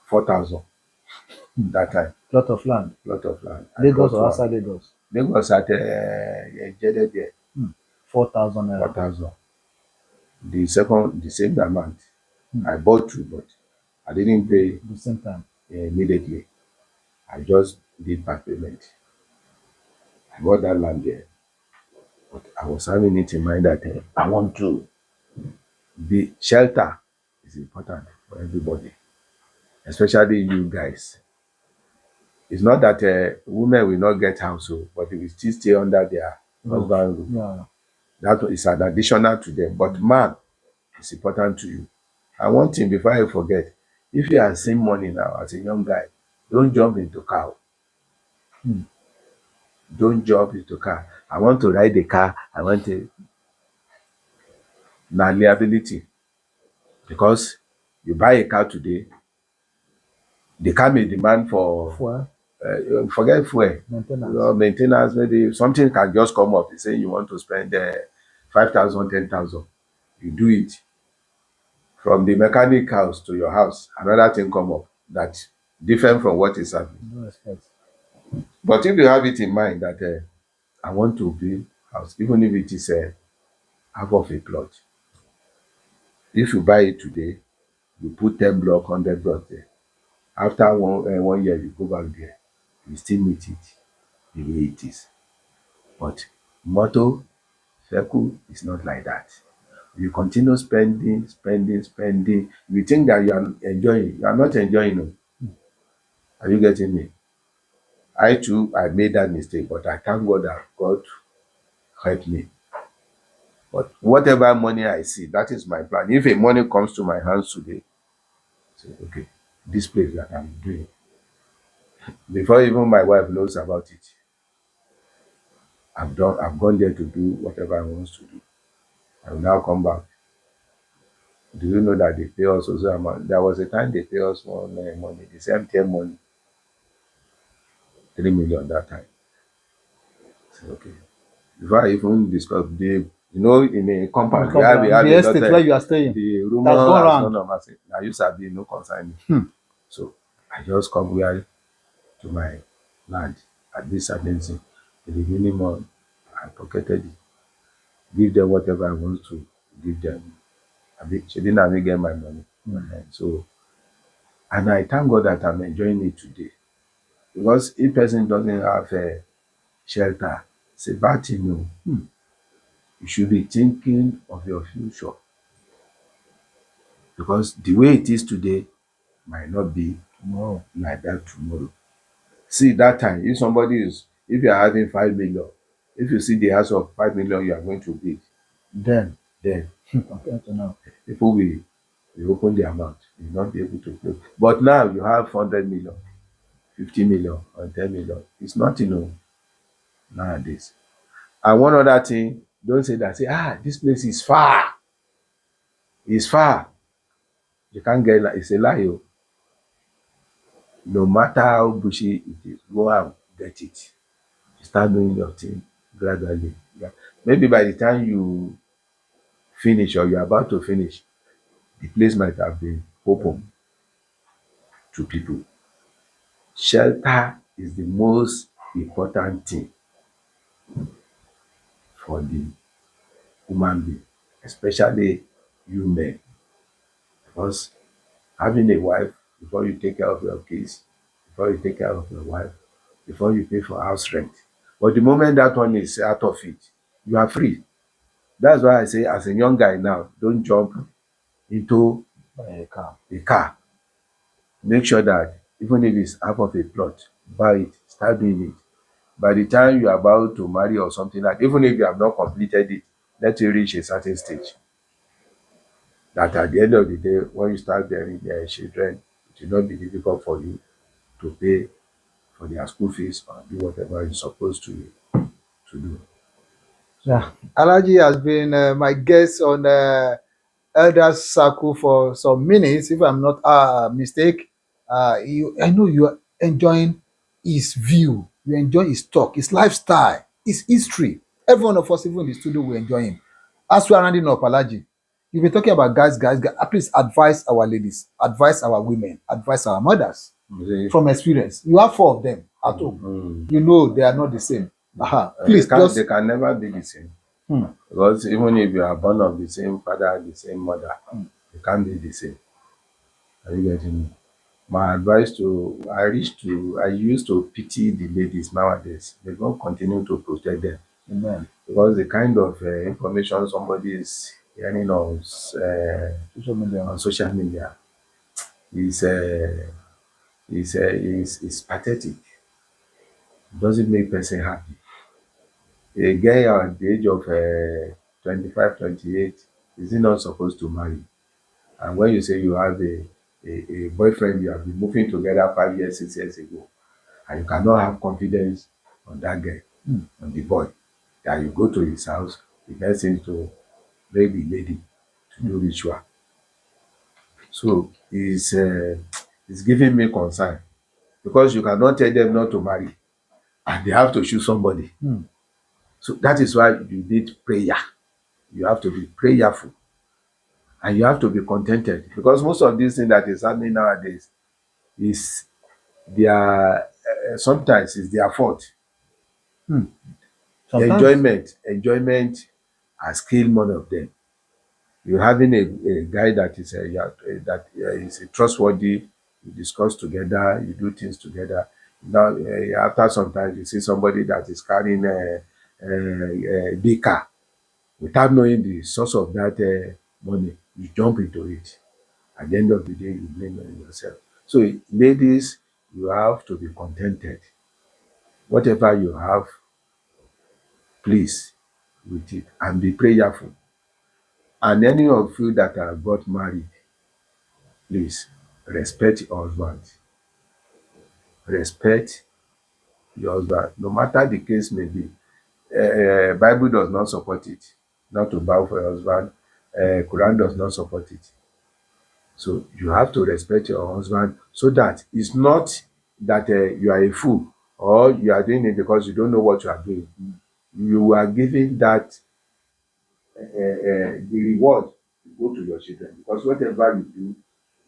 4,000 Mm. that time. Plot of land. Lot of land. I Lagos bought or one. outside Lagos. Lagos at Jede there, Mm. 4,000 naira. 4,000. The second, the same amount. Mm. I bought two, but I didn't pay The same time. immediately. I just did part payment. I bought that land there, but I was having it in mind that I want to be shelter is important for everybody, especially you guys. It's not that women will not get house, but they will still stay under their Roof. husband roof. Yeah. That is an additional to them. But man is important to you. And one thing before I forget, if you are seeing money now as a young guy, don't jump into car. Mm. Don't jump into car. I want to ride the car. I want to na liability, because you buy a car today, the car may demand for Fuel. forget fuel, Maintenance. main ten ance. Maybe something can just come up. You say you want to spend 5,000, 10,000. You do it from the mechanic house to your house. Another thing come up that different from what is happening. No respect. But if you have it in mind that I want to build house, even if it is half of a plot, if you buy it today, you put 10 block, 100 block there. After 1 year, you go back there, you still meet it the way it is. But motor vehicle is not like that. You continue spending, spending, spending. You think that you are enjoying. You are not enjoying. No. Are you getting me? I too, I made that mistake, but I thank God that God helped me. But whatever money I see, that is my plan. If a money comes to my hands today, say, okay, this place that I'm doing, before even my wife knows about it, I've gone there to do whatever I want to do. I will now come back. Do you know that they pay us also amount? There was a time they pay us one money, the same time money, 3 million that time. So okay. Before I even discuss in a compound where we have The a lot estate where of you are staying. the That's rumor gone has gone round. on. I say, now you sabi no concern me. Hmm. So I just come where to my land at this certain thing. The minimum I pocketed it, give them whatever I want to give them. She didn't have me get my money. So, and I thank God that I'm enjoying it today. Because if person doesn't have a shelter, it's a bad thing. No. You should be thinking of your future. Because the way it is today might not be No. like that tomorrow. See that time, if you are having 5 million, if you see the house of 5 million you are going to build, Then. then Compared to now. people will open the amount, you will not be able to pay. But now you have 100 million, 50 million, or 10 million. It's nothing no, nowadays. And one other thing, don't say that, say, this place is far. It's far. You can't get it. It's a lie. Oh. No matter how bushy it is, go and get it. Start doing your thing gradually. Yeah. Maybe by the time you finish or you're about to finish, the place might have been open to people. Shelter is the most important thing for the human being, especially you men. Because having a wife, before you take care of your kids, before you take care of your wife, before you pay for house rent. But the moment that one is out of it, you are free. That's why I say, as a young guy now, don't jump into Buy a car. a car. Make sure that even if it's half of a plot, buy it, start doing it. By the time you are about to marry or something like, even if you have not completed it, let you reach a certain stage. That at the end of the day, when you start bearing their children, it will not be difficult for you to pay for their school fees or do whatever you're supposed to do. Yeah. So Alaji has been my guest on Elders Circle for some minutes, if I'm not mistake. I know you are enjoying his view, you enjoy his talk, his lifestyle, his history. Every one of us, even in the studio, will enjoy him. As we are rounding up, Alaji, you've been talking about guys. Please advise our ladies, advise our women, advise our mothers you see, from experience. You have four of them at home. You know they are not the same. Please they just can never be the same. hmm, Because even if you are born of the same father, the same mother, they can't be the same. Are you getting me? My advice to I used to pity the ladies nowadays. They don't continue to protect them. amen. Because the kind of information somebody is hearing Social media. on social media is is pathetic. It doesn't make person happy. A guy at the age of 25, 28, is he not supposed to marry? And when you say you have a boyfriend, you have been moving together 5 years, 6 years ago, and you cannot have confidence on that guy, on the boy, that you go to his house, the best thing to beg the lady to do ritual. So it's giving me concern, because you cannot tell them not to marry and they have to choose somebody. Hmm. So that is why you need prayer. You have to be prayerful and you have to be contented, because most of these things that is happening nowadays is their sometimes is their fault. Hmm. Sometimes. Enjoyment has killed one of them. You're having a guy that is is a trustworthy. You discuss together, you do things together. Now after some time you see somebody that is carrying a big car, without knowing the source of that money, you jump into it. At the end of the day, you blame yourself. So ladies, you have to be contented. Whatever you have, please with it and be prayerful. And any of you that have got married, please respect your husband. Respect your husband, no matter the case may be. Bible does not support it, not to bow for your husband. Quran does not support it. So you have to respect your husband, so that it's not that you are a fool or you are doing it because you don't know what you are doing. You are giving that the reward to go to your children, because whatever you do,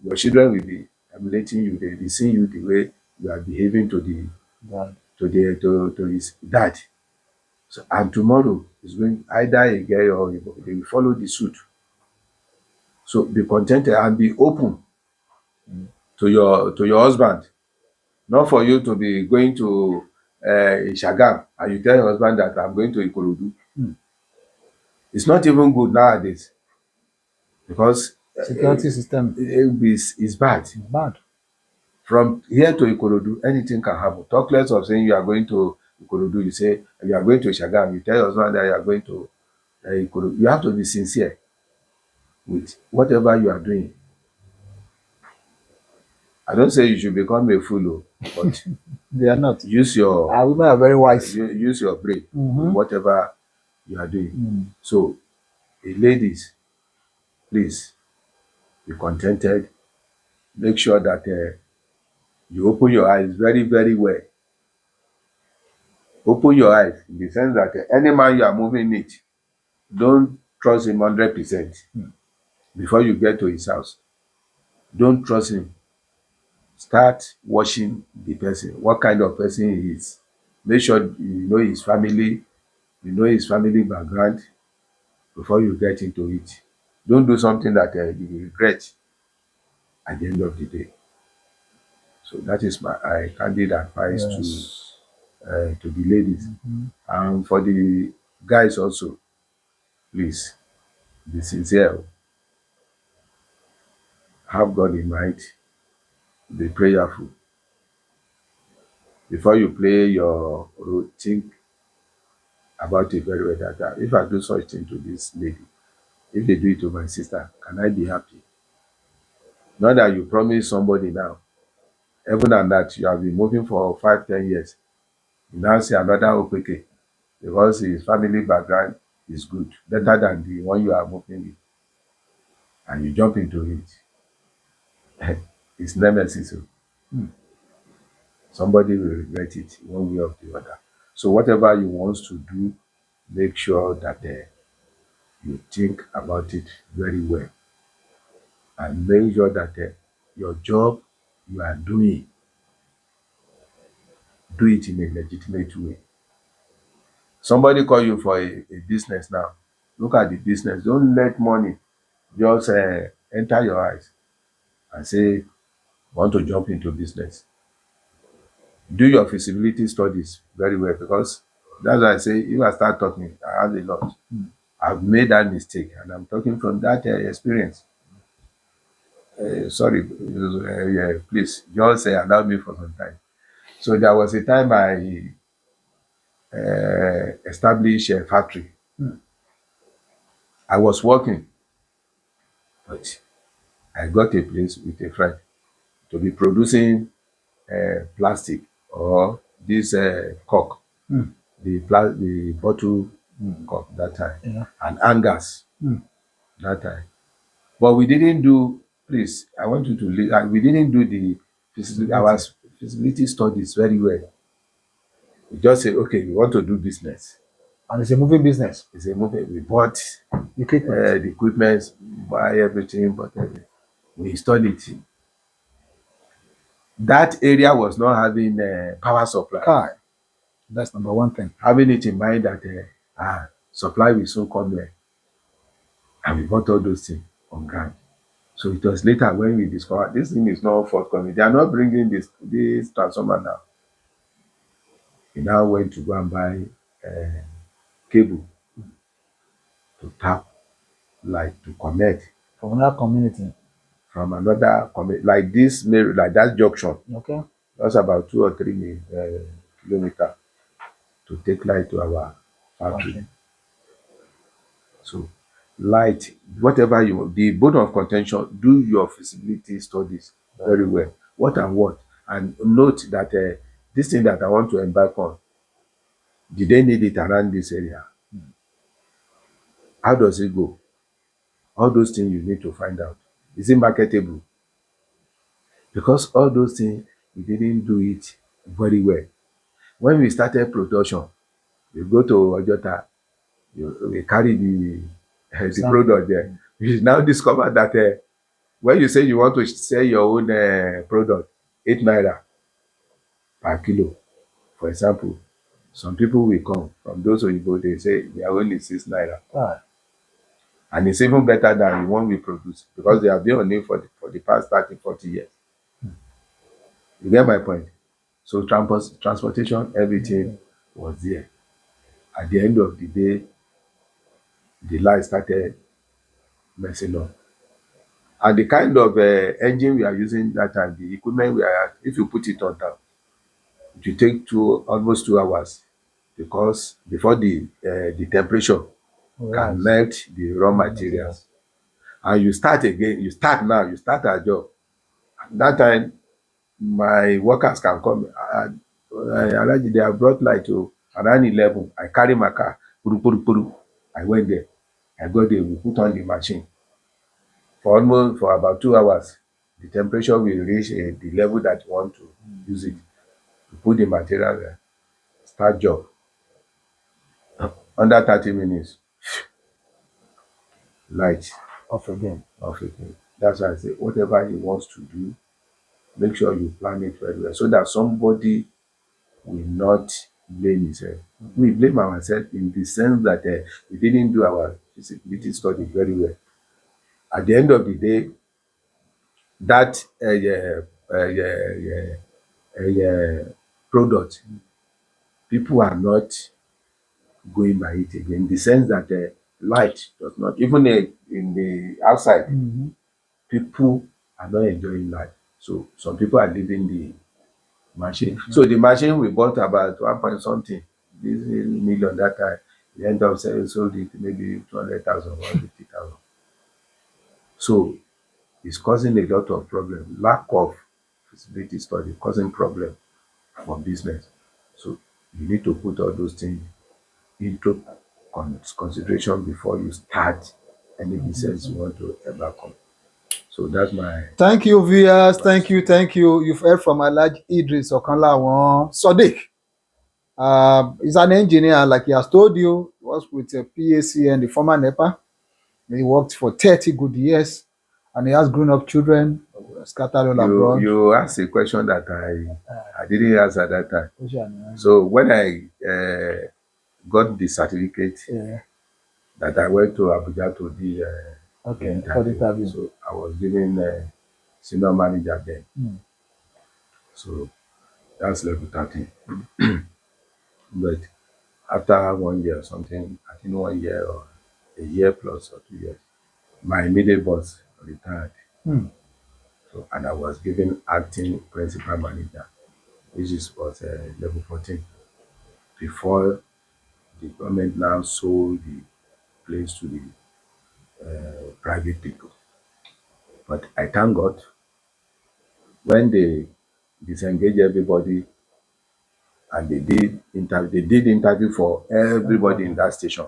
your children will be emulating you. They will be seeing you the way you are behaving to God. to his dad. So, and tomorrow is going either a girl or a boy, they will follow the suit. So be contented and be open to your husband. Not for you to be going to Ishagam and you tell your husband that I'm going to Ikorodu. It's not even good nowadays, because Security system it's bad. bad. From here to Ikorodu, anything can happen. Talk less of saying you are going to Ikorodu. You say you are going to Ishagam. You tell your husband that you are going to Ikorodu. You have to be sincere with whatever you are doing. I don't say you should become a fool, but They are not. use your Our women are very wise. use your brain with Mm-hmm. whatever you are doing. Mm. So, ladies, please be contented. Make sure that you open your eyes very, very well. Open your eyes in the sense that any man you are moving it, don't trust him 100% before you get to his house. Don't trust him. Start watching the person, what kind of person he is. Make sure you know his family background before you get into it. Don't do something that you regret at the end of the day. So that is my candid advice Yes. to the ladies. And for the guys also, please be sincere, have God in mind, be prayerful. Before you play your role, think about it very well that if I do such thing to this lady, if they do it to my sister, can I be happy? Not that you promise somebody now, even and that you have been moving for 5, 10 years, you now see another OPK because his family background is good, better than the one you are moving with, and you jump into it. It's nemesis. Somebody will regret it one way or the other. So whatever you want to do, make sure that you think about it very well and make sure that your job you are doing, do it in a legitimate way. Somebody call you for a business now. Look at the business. Don't let money just enter your eyes and say, want to jump into business. Do your feasibility studies very well because that's why I say if I start talking, I have a lot. I've made that mistake and I'm talking from that experience. Sorry, yeah, please just allow me for some time. So there was a time I established a factory. I was working, but I got a place with a friend to be producing plastic or this cork, the bottle cork that time, and hangers that time. But we didn't do. Please, I want you to. We didn't do the our feasibility studies very well. We just say, okay, we want to do business. And it's a moving business. It's a movie. We bought Equipment. the equipment, buy everything, but we installed it. That area was not having power supply. Kai. That's number one thing. Having it in mind that supply will soon come here. And we bought all those things on ground. So it was later when we discovered this thing is not forthcoming. They are not bringing this transformer now. We now went to go and buy cable to tap, like to connect From another community. from another like this, like that junction. Okay. That's about 2 or 3 kilometers to take light to our factory. Okay. So light, whatever you want, the bone of contention, do your feasibility studies very well. What and what, and note that this thing that I want to embark on, did they need it around this area? How does it go? All those things you need to find out. Is it marketable? Because all those things we didn't do it very well. When we started production, we go to Ojota, we carry the product there. We now discover that when you say you want to sell your own product, 8 naira per kilo, for example, some people will come from those Oyinbo, they say their own is 6 naira. And it's even better than the one we produce because they have been on it for the past 30, 40 years. You get my point? So transportation, everything was there. At the end of the day, the light started messing up. And the kind of engine we are using that time, the equipment we are, if you put it on down, it will take almost 2 hours because before the temperature can melt the raw materials. And you start again, you start now, you start a job. That time, my workers can come. Alhaji, they have brought light to around 11. I carry my car, puru, puru, puru. I went there. I got there, we put on the machine. For about 2 hours, the temperature will reach the level that you want to use it. You put the material there, start job. Under 30 minutes, light Off again. off again. That's why I say whatever he wants to do, make sure you plan it very well so that somebody will not blame himself. We blame ourselves in the sense that we didn't do our feasibility study very well. At the end of the day, that product, people are not going by it again, in the sense that light does not, even in the outside, people are not enjoying light. So some people are leaving the machine. So the machine we bought about 1 point something this million that time, we end up sold it maybe 200,000, 150,000. So it's causing a lot of problem. Lack of feasibility study causing problem for business. So you need to put all those things into consideration before you start any business you want to embark on. So that's my Thank you, viewers. advice. Thank you. You've heard from Alhaji Idris Okanlawon Sodiq. He's an engineer, like he has told you. He was with PAC and the former NEPA. He worked for 30 good years, and he has grown-up children scattered all abroad. You asked a question that I didn't answer that time. So when I got the certificate, Yeah. that I went to Abuja to the Okay, for the interview. So I was given senior manager then. So that's level 13. But after 1 year or something, I think 1 year or a year plus or 2 years, my immediate boss retired. So, and I was given acting principal manager, which was level 14, before the government now sold the place to the private people. But I thank God, when they disengaged everybody and they did interview for everybody in that station,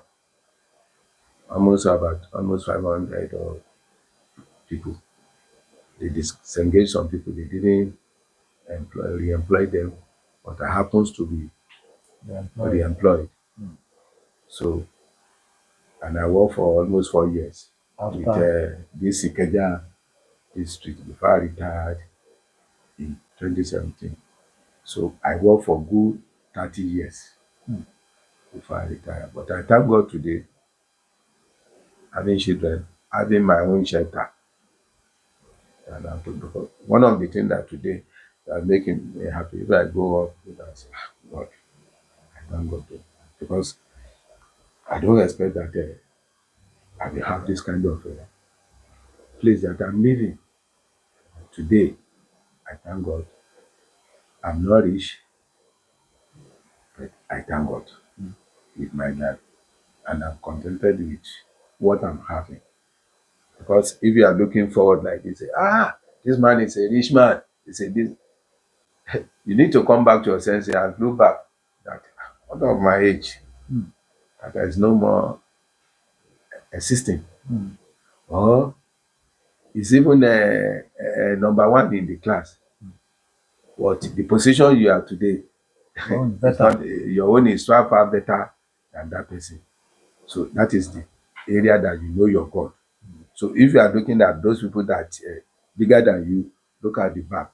almost 500 or people. They disengaged some people, they didn't re-employ them, but I happens to be re-employed. So, and I worked for almost 4 years with this Ikeja district before I retired in 2017. So I worked for good 30 years before I retired. But I thank God today, having children, having my own shelter. And one of the things that today that making me happy, if I go up with that, God, I thank God too. Because I don't expect that I will have this kind of place that I'm living today. I thank God. I'm not rich, but I thank God with my life. And I'm contented with what I'm having. Because if you are looking forward like this, say, this man is a rich man. This. You need to come back to your senses and look back that what of my age, that there is no more existing. Or is even number one in the class. But the position you are today, is not, your own is far better than that person. So that is the area that you know your God. So if you are looking at those people that bigger than you, look at the back.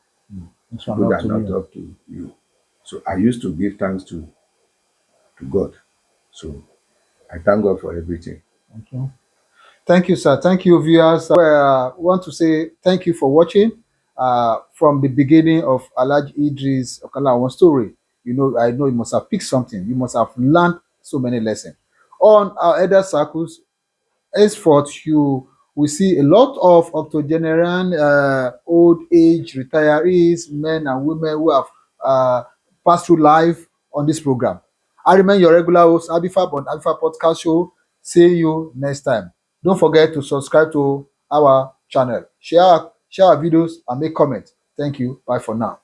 People that are not up to you. So I used to give thanks to God. So I thank God for everything. Okay. Thank you, sir. Thank you, viewers. Want to say thank you for watching from the beginning of Alhaji Idris Okanlawon story. I know you must have picked something. You must have learned so many lessons. On our elder circles, henceforth, you will see a lot of octogenarian, old age retirees, men and women who have passed through life on this program. I remain your regular host, Abifab on Abifab Podcast Show. See you next time. Don't forget to subscribe to our channel, share our videos, and make comments. Thank you. Bye for now.